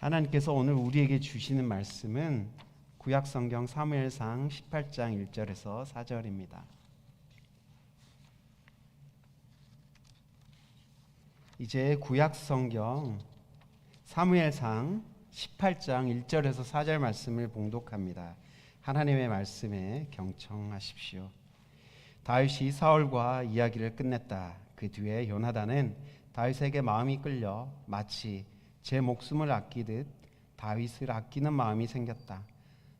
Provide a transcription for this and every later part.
하나님께서 오늘 우리에게 주시는 말씀은 구약성경 사무엘상 18장 1절에서 4절입니다. 이제 구약성경 사무엘상 18장 1절에서 4절 말씀을 봉독합니다. 하나님의 말씀에 경청하십시오. 다윗이 사울과 이야기를 끝냈다. 그 뒤에 요나단은 다윗에게 마음이 끌려 마치 제 목숨을 아끼듯 다윗을 아끼는 마음이 생겼다.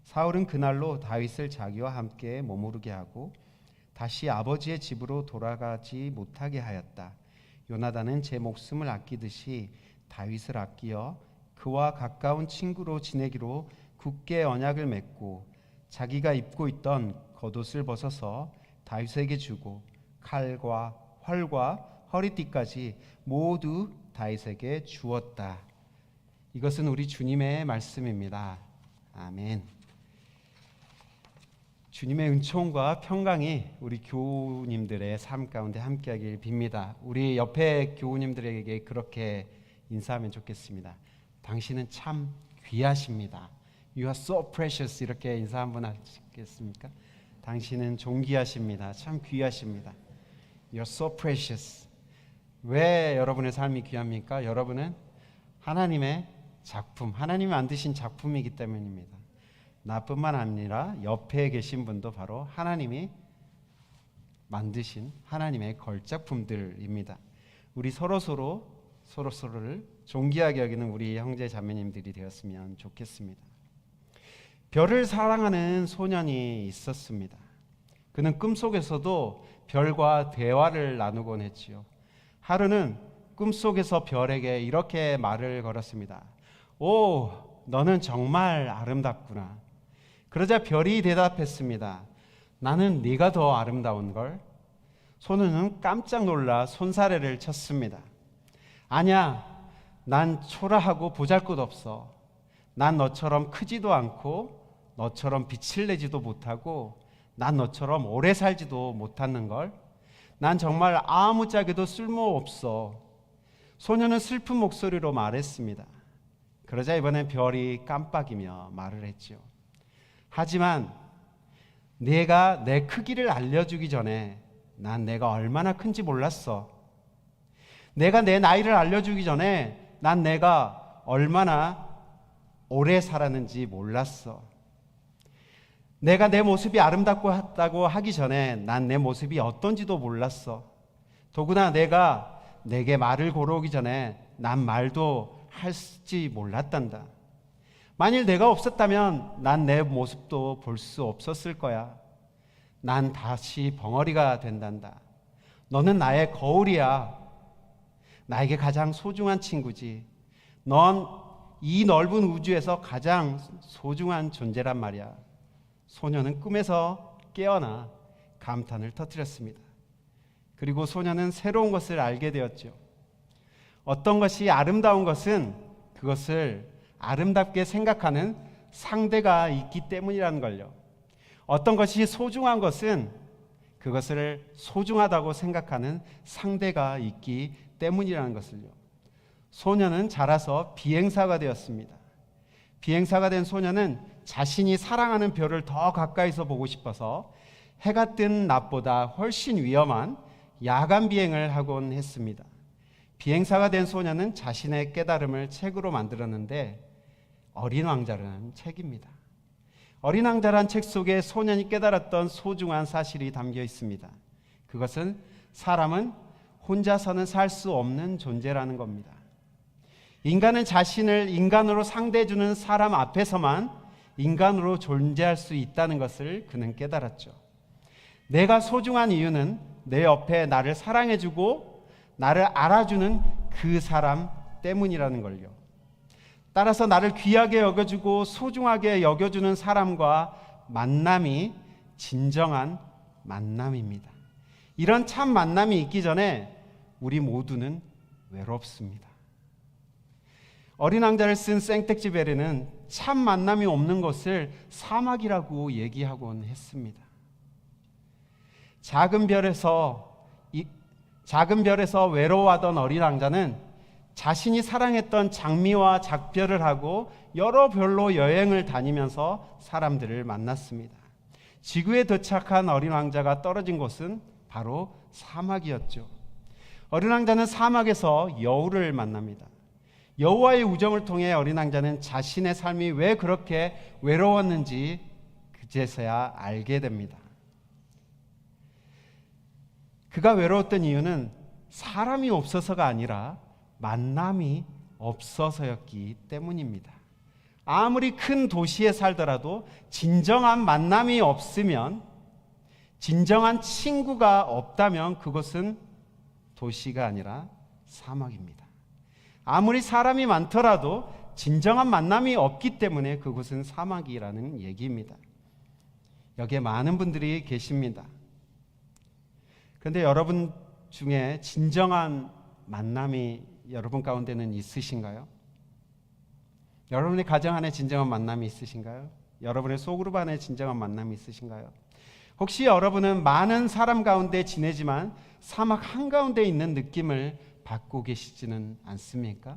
사울은 그날로 다윗을 자기와 함께 머무르게 하고 다시 아버지의 집으로 돌아가지 못하게 하였다. 요나단은 제 목숨을 아끼듯이 다윗을 아끼어 그와 가까운 친구로 지내기로 굳게 언약을 맺고 자기가 입고 있던 겉옷을 벗어서 다윗에게 주고 칼과 활과 허리띠까지 모두 다윗에게 주었다. 이것은 우리 주님의 말씀입니다. 아멘. 주님의 은총과 평강이 우리 교우님들의 삶 가운데 함께하길 빕니다. 우리 옆에 교우님들에게 그렇게 인사하면 좋겠습니다. 당신은 참 귀하십니다. You are so precious. 이렇게 인사 한번 하시겠습니까? 당신은 존귀하십니다. 참 귀하십니다. You are so precious. 왜 여러분의 삶이 귀합니까? 여러분은 하나님의 작품, 하나님이 만드신 작품이기 때문입니다. 나뿐만 아니라 옆에 계신 분도 바로 하나님이 만드신 하나님의 걸작품들입니다. 우리 서로서로를 존귀하게 여기는 우리 형제 자매님들이 되었으면 좋겠습니다. 별을 사랑하는 소년이 있었습니다. 그는 꿈속에서도 별과 대화를 나누곤 했지요. 하루는 꿈속에서 별에게 이렇게 말을 걸었습니다. 오, 너는 정말 아름답구나. 그러자 별이 대답했습니다. 나는 네가 더 아름다운걸. 소년은 깜짝 놀라 손사래를 쳤습니다. 아니야, 난 초라하고 보잘것없어. 난 너처럼 크지도 않고 너처럼 빛을 내지도 못하고 난 너처럼 오래 살지도 못하는걸. 난 정말 아무짝에도 쓸모없어. 소년은 슬픈 목소리로 말했습니다. 그러자 이번엔 별이 깜빡이며 말을 했죠. 하지만 내가 내 크기를 알려주기 전에 난 내가 얼마나 큰지 몰랐어. 내가 내 나이를 알려주기 전에 난 내가 얼마나 오래 살았는지 몰랐어. 내가 내 모습이 아름답고 하기 전에 난 내 모습이 어떤지도 몰랐어. 더구나 내가 내게 말을 걸어오기 전에 난 말도 할지 몰랐단다. 만일 내가 없었다면 난 내 모습도 볼 수 없었을 거야. 난 다시 벙어리가 된단다. 너는 나의 거울이야. 나에게 가장 소중한 친구지. 넌 이 넓은 우주에서 가장 소중한 존재란 말이야. 소년은 꿈에서 깨어나 감탄을 터뜨렸습니다. 그리고 소년은 새로운 것을 알게 되었죠. 어떤 것이 아름다운 것은 그것을 아름답게 생각하는 상대가 있기 때문이라는 걸요. 어떤 것이 소중한 것은 그것을 소중하다고 생각하는 상대가 있기 때문이라는 것을요. 소년은 자라서 비행사가 되었습니다. 비행사가 된 소년은 자신이 사랑하는 별을 더 가까이서 보고 싶어서 해가 뜬 낮보다 훨씬 위험한 야간 비행을 하곤 했습니다. 비행사가 된 소년은 자신의 깨달음을 책으로 만들었는데 어린 왕자라는 책입니다. 어린 왕자라는 책 속에 소년이 깨달았던 소중한 사실이 담겨 있습니다. 그것은 사람은 혼자서는 살 수 없는 존재라는 겁니다. 인간은 자신을 인간으로 상대해주는 사람 앞에서만 인간으로 존재할 수 있다는 것을 그는 깨달았죠. 내가 소중한 이유는 내 옆에 나를 사랑해주고 나를 알아주는 그 사람 때문이라는 걸요. 따라서 나를 귀하게 여겨주고 소중하게 여겨주는 사람과 만남이 진정한 만남입니다. 이런 참 만남이 있기 전에 우리 모두는 외롭습니다. 어린 왕자를 쓴 생텍쥐베리는 참 만남이 없는 것을 사막이라고 얘기하곤 했습니다. 작은 별에서 외로워하던 어린 왕자는 자신이 사랑했던 장미와 작별을 하고 여러 별로 여행을 다니면서 사람들을 만났습니다. 지구에 도착한 어린 왕자가 떨어진 곳은 바로 사막이었죠. 어린 왕자는 사막에서 여우를 만납니다. 여우와의 우정을 통해 어린 왕자는 자신의 삶이 왜 그렇게 외로웠는지 그제서야 알게 됩니다. 그가 외로웠던 이유는 사람이 없어서가 아니라 만남이 없어서였기 때문입니다. 아무리 큰 도시에 살더라도 진정한 만남이 없으면, 진정한 친구가 없다면 그것은 도시가 아니라 사막입니다. 아무리 사람이 많더라도 진정한 만남이 없기 때문에 그곳은 사막이라는 얘기입니다. 여기에 많은 분들이 계십니다. 그런데 여러분 중에 진정한 만남이 여러분 가운데는 있으신가요? 여러분의 가정 안에 진정한 만남이 있으신가요? 여러분의 소그룹 안에 진정한 만남이 있으신가요? 혹시 여러분은 많은 사람 가운데 지내지만 사막 한가운데 있는 느낌을 받고 계시지는 않습니까?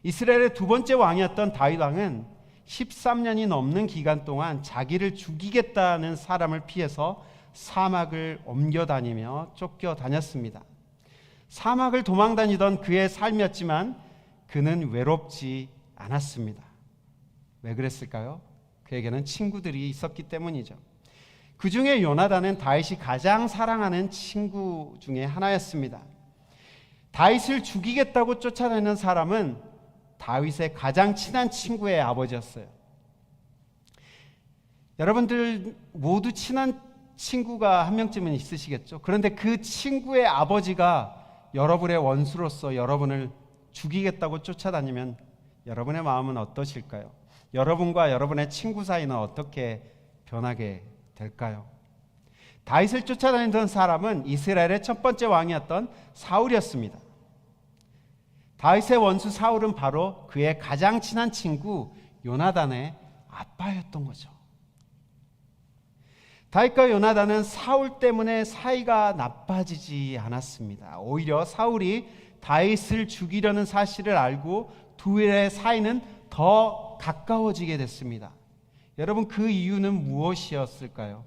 이스라엘의 두 번째 왕이었던 다윗 왕은 13년이 넘는 기간 동안 자기를 죽이겠다는 사람을 피해서 사막을 옮겨다니며 쫓겨다녔습니다. 사막을 도망다니던 그의 삶이었지만 그는 외롭지 않았습니다. 왜 그랬을까요? 그에게는 친구들이 있었기 때문이죠. 그 중에 요나단은 다윗이 가장 사랑하는 친구 중에 하나였습니다. 다윗을 죽이겠다고 쫓아다니는 사람은 다윗의 가장 친한 친구의 아버지였어요. 여러분들 모두 친한 친구가 한 명쯤은 있으시겠죠. 그런데 그 친구의 아버지가 여러분의 원수로서 여러분을 죽이겠다고 쫓아다니면 여러분의 마음은 어떠실까요? 여러분과 여러분의 친구 사이는 어떻게 변하게 될까요? 다윗을 쫓아다니던 사람은 이스라엘의 첫 번째 왕이었던 사울이었습니다. 다윗의 원수 사울은 바로 그의 가장 친한 친구 요나단의 아빠였던 거죠. 다윗과 요나단은 사울 때문에 사이가 나빠지지 않았습니다. 오히려 사울이 다윗을 죽이려는 사실을 알고 둘의 사이는 더 가까워지게 됐습니다. 여러분, 그 이유는 무엇이었을까요?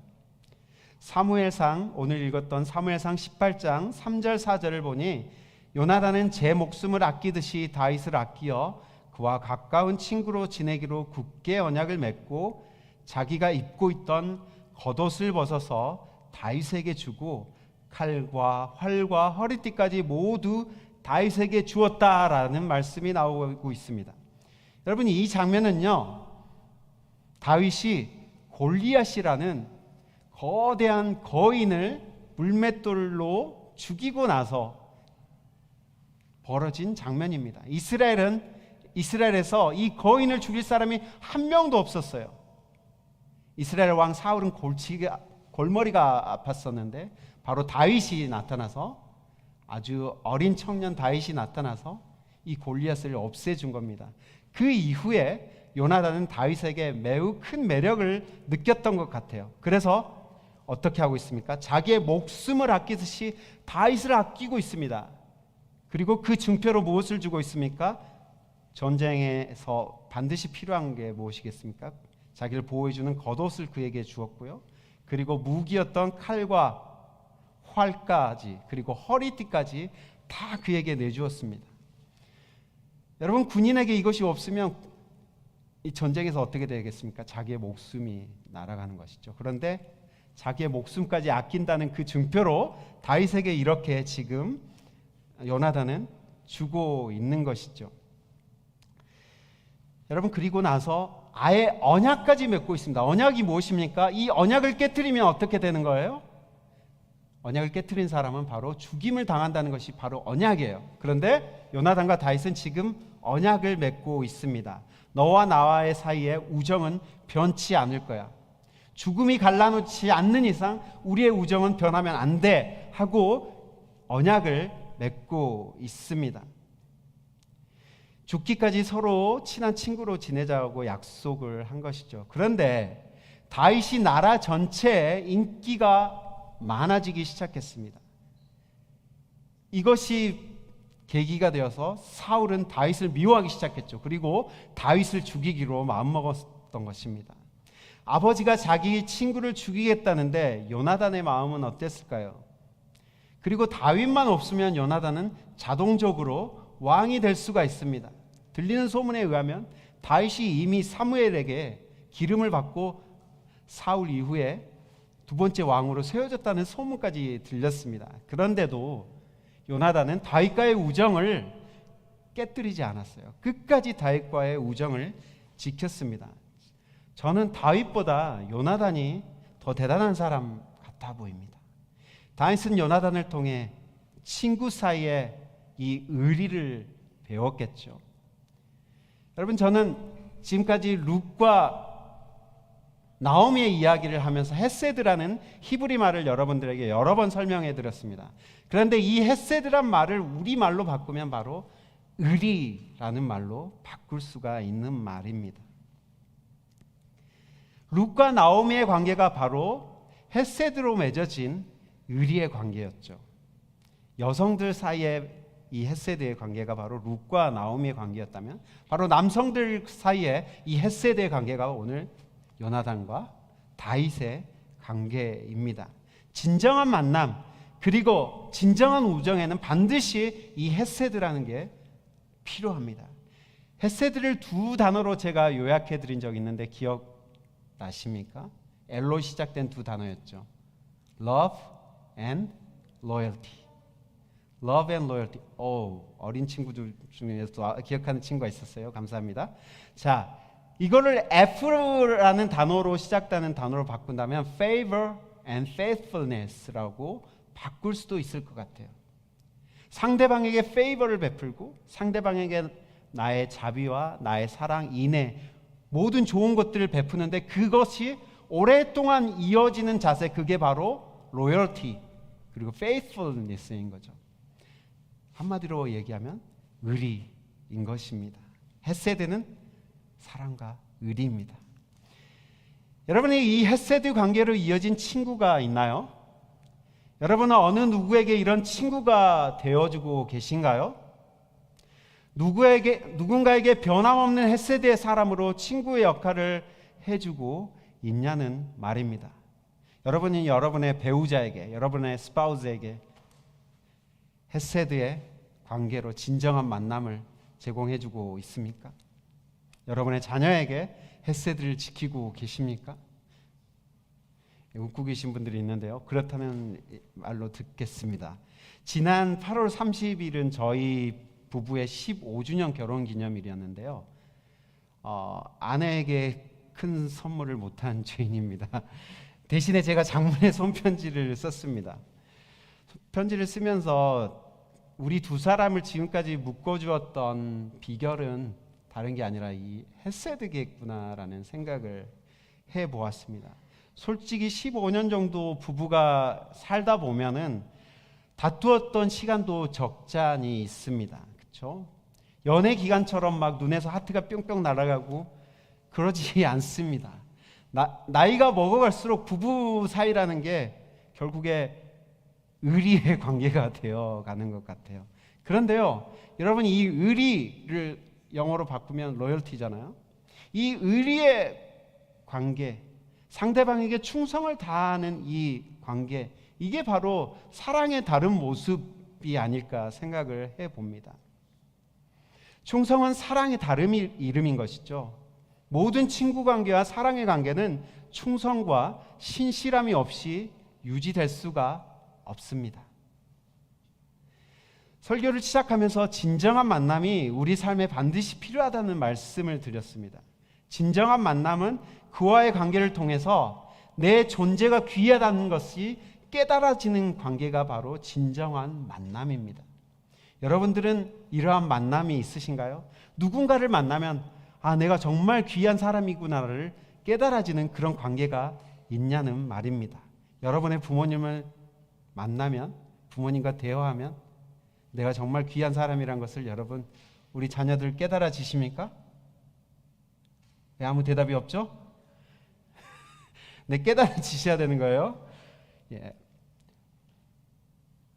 사무엘상, 오늘 읽었던 사무엘상 18장 3절 4절을 보니 요나단은 제 목숨을 아끼듯이 다윗을 아끼어 그와 가까운 친구로 지내기로 굳게 언약을 맺고 자기가 입고 있던 겉옷을 벗어서 다윗에게 주고 칼과 활과 허리띠까지 모두 다윗에게 주었다라는 말씀이 나오고 있습니다. 여러분, 이 장면은요, 다윗이 골리앗이라는 거대한 거인을 물맷돌로 죽이고 나서 벌어진 장면입니다. 이스라엘에서 이 거인을 죽일 사람이 한 명도 없었어요. 이스라엘 왕 사울은 골머리가 아팠었는데 바로 다윗이 나타나서, 아주 어린 청년 다윗이 나타나서 이 골리앗을 없애준 겁니다. 그 이후에 요나단은 다윗에게 매우 큰 매력을 느꼈던 것 같아요. 그래서 어떻게 하고 있습니까? 자기의 목숨을 아끼듯이 다윗을 아끼고 있습니다. 그리고 그 증표로 무엇을 주고 있습니까? 전쟁에서 반드시 필요한 게 무엇이겠습니까? 자기를 보호해주는 겉옷을 그에게 주었고요. 그리고 무기였던 칼과 활까지, 그리고 허리띠까지 다 그에게 내주었습니다. 여러분, 군인에게 이것이 없으면 이 전쟁에서 어떻게 되겠습니까? 자기의 목숨이 날아가는 것이죠. 그런데 자기의 목숨까지 아낀다는 그 증표로 다윗에게 이렇게 지금 요나단은 주고 있는 것이죠. 여러분, 그리고 나서 아예 언약까지 맺고 있습니다. 언약이 무엇입니까? 이 언약을 깨트리면 어떻게 되는 거예요? 언약을 깨트린 사람은 바로 죽임을 당한다는 것이 바로 언약이에요. 그런데 요나단과 다윗은 지금 언약을 맺고 있습니다. 너와 나와의 사이에 우정은 변치 않을 거야. 죽음이 갈라놓지 않는 이상 우리의 우정은 변하면 안 돼 하고 언약을 맺고 있습니다. 죽기까지 서로 친한 친구로 지내자고 약속을 한 것이죠. 그런데 다윗이 나라 전체에 인기가 많아지기 시작했습니다. 이것이 계기가 되어서 사울은 다윗을 미워하기 시작했죠. 그리고 다윗을 죽이기로 마음먹었던 것입니다. 아버지가 자기 친구를 죽이겠다는데 요나단의 마음은 어땠을까요? 그리고 다윗만 없으면 요나단은 자동적으로 왕이 될 수가 있습니다. 들리는 소문에 의하면 다윗이 이미 사무엘에게 기름을 받고 사울 이후에 두 번째 왕으로 세워졌다는 소문까지 들렸습니다. 그런데도 요나단은 다윗과의 우정을 깨뜨리지 않았어요. 끝까지 다윗과의 우정을 지켰습니다. 저는 다윗보다 요나단이 더 대단한 사람 같아 보입니다. 다윗은 요나단을 통해 친구 사이에 이 의리를 배웠겠죠. 여러분, 저는 지금까지 룻과 나오미의 이야기를 하면서 헤세드라는 히브리 말을 여러분들에게 여러 번 설명해 드렸습니다. 그런데 이 헤세드란 말을 우리말로 바꾸면 바로 의리라는 말로 바꿀 수가 있는 말입니다. 룻과 나오미의 관계가 바로 헤세드로 맺어진 의리의 관계였죠. 여성들 사이에 이 헤세드의 관계가 바로 룻과 나오미의 관계였다면 바로 남성들 사이에 이 헤세드의 관계가 오늘 요나단과 다윗의 관계입니다. 진정한 만남 그리고 진정한 우정에는 반드시 이 헤세드라는 게 필요합니다. 헤세드를 두 단어로 제가 요약해 드린 적이 있는데 기억나십니까? L로 시작된 두 단어였죠. Love and loyalty. Love and loyalty. 어린 친구들 중에서 기억하는 친구가 있었어요. 감사합니다. 자, 이거를 F라는 단어로 시작되는 단어로 바꾼다면 favor and faithfulness라고 바꿀 수도 있을 것 같아요. 상대방에게 favor를 베풀고 상대방에게 나의 자비와 나의 사랑, 인애 모든 좋은 것들을 베푸는데 그것이 오랫동안 이어지는 자세, 그게 바로 loyalty 그리고 faithfulness인 거죠. 한마디로 얘기하면 의리인 것입니다. 헤세드는 사랑과 의리입니다. 여러분이 이 헤세드 관계로 이어진 친구가 있나요? 여러분은 어느 누구에게 이런 친구가 되어주고 계신가요? 누군가에게 변함없는 헤세드의 사람으로 친구의 역할을 해주고 있냐는 말입니다. 여러분이 여러분의 배우자에게, 여러분의 스파우스에게 헤세드의 관계로 진정한 만남을 제공해주고 있습니까? 여러분의 자녀에게 헤세드를 지키고 계십니까? 웃고 계신 분들이 있는데요. 그렇다면 말로 듣겠습니다. 지난 8월 30일은 저희 부부의 15주년 결혼 기념일이었는데요. 아내에게 큰 선물을 못한 죄인입니다. 대신에 제가 장문의 손편지를 썼습니다. 편지를 쓰면서 우리 두 사람을 지금까지 묶어주었던 비결은 다른 게 아니라 이 헤세드겠구나라는 생각을 해보았습니다. 솔직히 15년 정도 부부가 살다 보면은 다투었던 시간도 적잖이 있습니다. 그렇죠? 연애 기간처럼 막 눈에서 하트가 뿅뿅 날아가고 그러지 않습니다. 나이가 먹어갈수록 부부 사이라는 게 결국에 의리의 관계가 되어가는 것 같아요. 그런데요, 여러분, 이 의리를 영어로 바꾸면 로열티잖아요. 이 의리의 관계, 상대방에게 충성을 다하는 이 관계, 이게 바로 사랑의 다른 모습이 아닐까 생각을 해봅니다. 충성은 사랑의 다른 이름인 것이죠. 모든 친구 관계와 사랑의 관계는 충성과 신실함이 없이 유지될 수가 없습니다. 설교를 시작하면서 진정한 만남이 우리 삶에 반드시 필요하다는 말씀을 드렸습니다. 진정한 만남은 그와의 관계를 통해서 내 존재가 귀하다는 것이 깨달아지는 관계가 바로 진정한 만남입니다. 여러분들은 이러한 만남이 있으신가요? 누군가를 만나면 내가 정말 귀한 사람이구나를 깨달아지는 그런 관계가 있냐는 말입니다. 여러분의 부모님을 만나면, 부모님과 대화하면 내가 정말 귀한 사람이란 것을 여러분, 우리 자녀들 깨달아지십니까? 왜 아무 대답이 없죠? 네, 깨달아지셔야 되는 거예요. 예.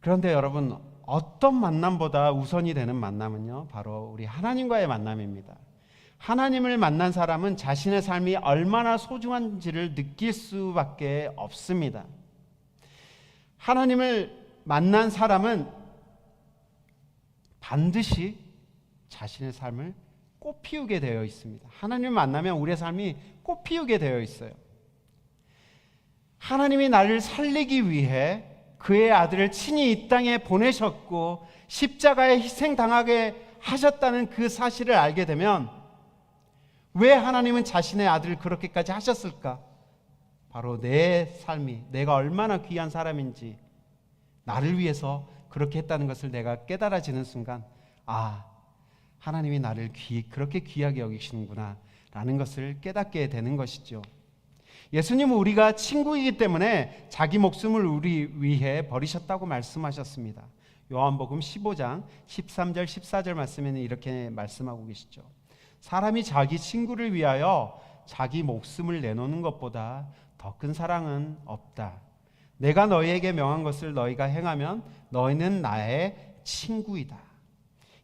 그런데 여러분, 어떤 만남보다 우선이 되는 만남은요, 바로 우리 하나님과의 만남입니다. 하나님을 만난 사람은 자신의 삶이 얼마나 소중한지를 느낄 수밖에 없습니다. 하나님을 만난 사람은 반드시 자신의 삶을 꽃피우게 되어 있습니다. 하나님을 만나면 우리의 삶이 꽃피우게 되어 있어요. 하나님이 나를 살리기 위해 그의 아들을 친히 이 땅에 보내셨고 십자가에 희생당하게 하셨다는 그 사실을 알게 되면 왜 하나님은 자신의 아들을 그렇게까지 하셨을까? 바로 내 삶이, 내가 얼마나 귀한 사람인지 나를 위해서 그렇게 했다는 것을 내가 깨달아지는 순간, 아, 하나님이 나를 그렇게 귀하게 여기시는구나 라는 것을 깨닫게 되는 것이죠. 예수님은 우리가 친구이기 때문에 자기 목숨을 우리 위해 버리셨다고 말씀하셨습니다. 요한복음 15장 13절 14절 말씀에는 이렇게 말씀하고 계시죠. 사람이 자기 친구를 위하여 자기 목숨을 내놓는 것보다 더 큰 사랑은 없다. 내가 너희에게 명한 것을 너희가 행하면 너희는 나의 친구이다.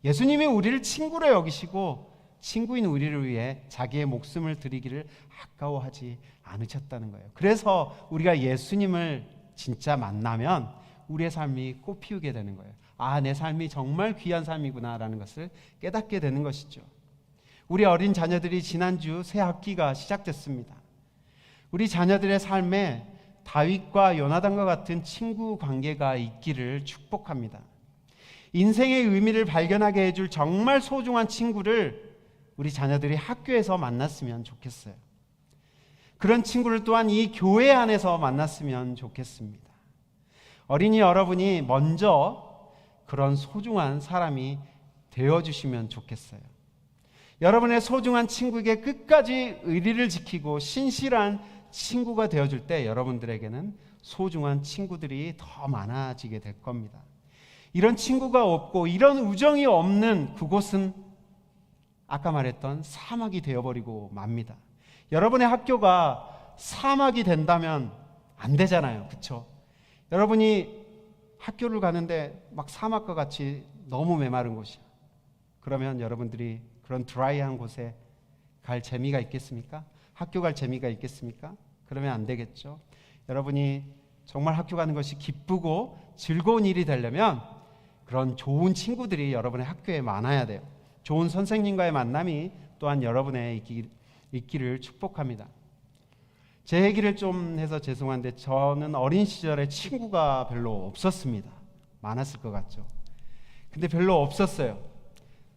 예수님이 우리를 친구로 여기시고 친구인 우리를 위해 자기의 목숨을 드리기를 아까워하지 않으셨다는 거예요. 그래서 우리가 예수님을 진짜 만나면 우리의 삶이 꽃피우게 되는 거예요. 아, 내 삶이 정말 귀한 삶이구나라는 것을 깨닫게 되는 것이죠. 우리 어린 자녀들이 지난주 새 학기가 시작됐습니다. 우리 자녀들의 삶에 다윗과 요나단과 같은 친구 관계가 있기를 축복합니다. 인생의 의미를 발견하게 해줄 정말 소중한 친구를 우리 자녀들이 학교에서 만났으면 좋겠어요. 그런 친구를 또한 이 교회 안에서 만났으면 좋겠습니다. 어린이 여러분이 먼저 그런 소중한 사람이 되어주시면 좋겠어요. 여러분의 소중한 친구에게 끝까지 의리를 지키고 신실한 친구가 되어줄 때 여러분들에게는 소중한 친구들이 더 많아지게 될 겁니다. 이런 친구가 없고 이런 우정이 없는 그곳은 아까 말했던 사막이 되어버리고 맙니다. 여러분의 학교가 사막이 된다면 안 되잖아요. 그렇죠? 여러분이 학교를 가는데 막 사막과 같이 너무 메마른 곳이야. 그러면 여러분들이 그런 드라이한 곳에 갈 재미가 있겠습니까? 학교 갈 재미가 있겠습니까? 그러면 안 되겠죠. 여러분이 정말 학교 가는 것이 기쁘고 즐거운 일이 되려면 그런 좋은 친구들이 여러분의 학교에 많아야 돼요. 좋은 선생님과의 만남이 또한 여러분의 있기를 축복합니다. 제 얘기를 좀 해서 죄송한데 저는 어린 시절에 친구가 별로 없었습니다. 많았을 것 같죠. 근데 별로 없었어요.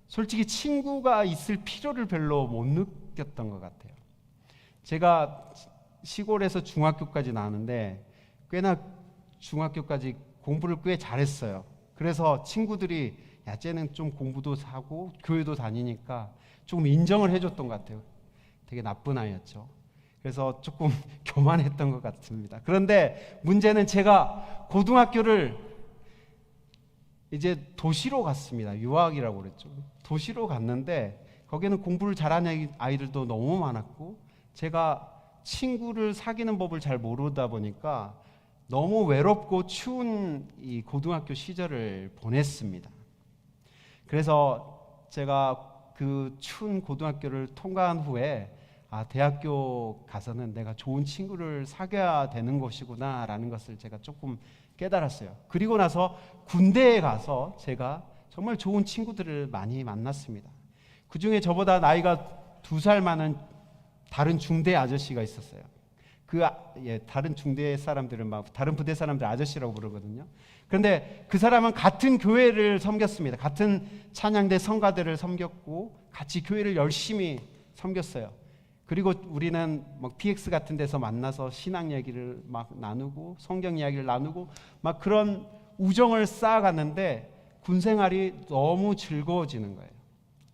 솔직히 친구가 있을 필요를 별로 못 느꼈던 것 같아요. 제가 시골에서 중학교까지 나왔는데 꽤나 중학교까지 공부를 꽤 잘했어요. 그래서 친구들이 야, 쟤는 좀 공부도 하고 교회도 다니니까 조금 인정을 해줬던 것 같아요. 되게 나쁜 아이였죠. 그래서 조금 교만했던 것 같습니다. 그런데 문제는 제가 고등학교를 이제 도시로 갔습니다. 유학이라고 그랬죠. 도시로 갔는데 거기는 공부를 잘하는 아이들도 너무 많았고 제가 친구를 사귀는 법을 잘 모르다 보니까 너무 외롭고 추운 이 고등학교 시절을 보냈습니다. 그래서 제가 그 추운 고등학교를 통과한 후에 대학교 가서는 내가 좋은 친구를 사귀어야 되는 것이구나 라는 것을 제가 조금 깨달았어요. 그리고 나서 군대에 가서 제가 정말 좋은 친구들을 많이 만났습니다. 그 중에 저보다 나이가 2살 많은 다른 중대 아저씨가 있었어요. 다른 중대 사람들은 막 다른 부대 사람들 아저씨라고 부르거든요. 그런데 그 사람은 같은 교회를 섬겼습니다. 같은 찬양대 성가대를 섬겼고 같이 교회를 열심히 섬겼어요. 그리고 우리는 막 PX 같은 데서 만나서 신앙 얘기를 막 나누고 성경 이야기를 나누고 막 그런 우정을 쌓아갔는데 군 생활이 너무 즐거워지는 거예요.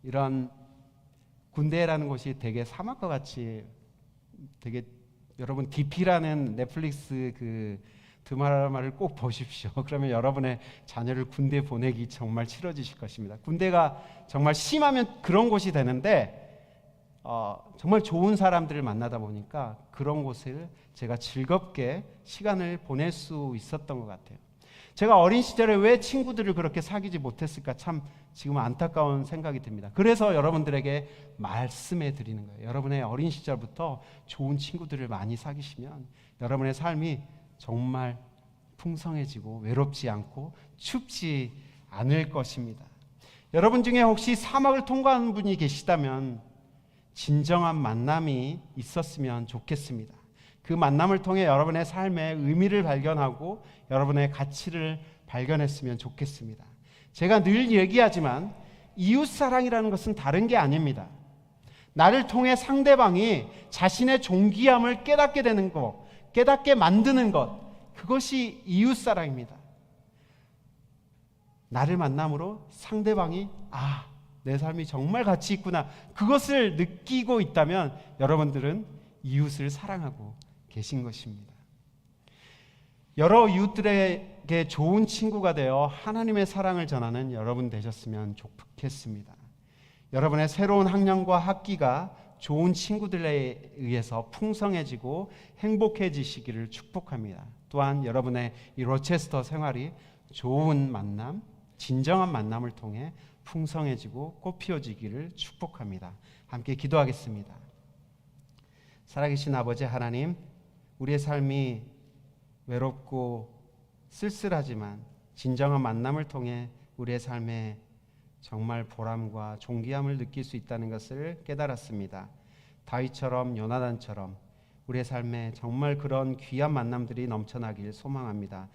이런 군대라는 곳이 되게 사막과 같이 되게 여러분 DP라는 넷플릭스 그 드라마를 꼭 보십시오. 그러면 여러분의 자녀를 군대 보내기 정말 싫어지실 것입니다. 군대가 정말 심하면 그런 곳이 되는데 정말 좋은 사람들을 만나다 보니까 그런 곳을 제가 즐겁게 시간을 보낼 수 있었던 것 같아요. 제가 어린 시절에 왜 친구들을 그렇게 사귀지 못했을까 참 지금 안타까운 생각이 듭니다. 그래서 여러분들에게 말씀해 드리는 거예요. 여러분의 어린 시절부터 좋은 친구들을 많이 사귀시면 여러분의 삶이 정말 풍성해지고 외롭지 않고 춥지 않을 것입니다. 여러분 중에 혹시 사막을 통과하는 분이 계시다면 진정한 만남이 있었으면 좋겠습니다. 그 만남을 통해 여러분의 삶의 의미를 발견하고 여러분의 가치를 발견했으면 좋겠습니다. 제가 늘 얘기하지만 이웃사랑이라는 것은 다른 게 아닙니다. 나를 통해 상대방이 자신의 존귀함을 깨닫게 되는 것, 깨닫게 만드는 것, 그것이 이웃사랑입니다. 나를 만남으로 상대방이 내 삶이 정말 가치 있구나, 그것을 느끼고 있다면 여러분들은 이웃을 사랑하고 계신 것입니다. 여러 이웃들에게 좋은 친구가 되어 하나님의 사랑을 전하는 여러분 되셨으면 좋겠습니다. 여러분의 새로운 학년과 학기가 좋은 친구들에 의해서 풍성해지고 행복해지시기를 축복합니다. 또한 여러분의 이 로체스터 생활이 좋은 만남, 진정한 만남을 통해 풍성해지고 꽃피워지기를 축복합니다. 함께 기도하겠습니다. 살아계신 아버지 하나님, 우리의 삶이 외롭고 쓸쓸하지만 진정한 만남을 통해 우리의 삶에 정말 보람과 존귀함을 느낄 수 있다는 것을 깨달았습니다. 다윗처럼 요나단처럼 우리의 삶에 정말 그런 귀한 만남들이 넘쳐나길 소망합니다.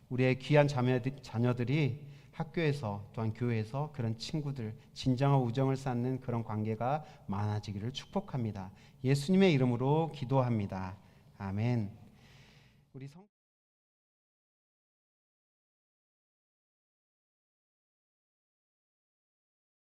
우리의 귀한 자녀들이 학교에서 또한 교회에서 그런 친구들, 진정한 우정을 쌓는 그런 관계가 많아지기를 축복합니다. 예수님의 이름으로 기도합니다. 아멘. 우리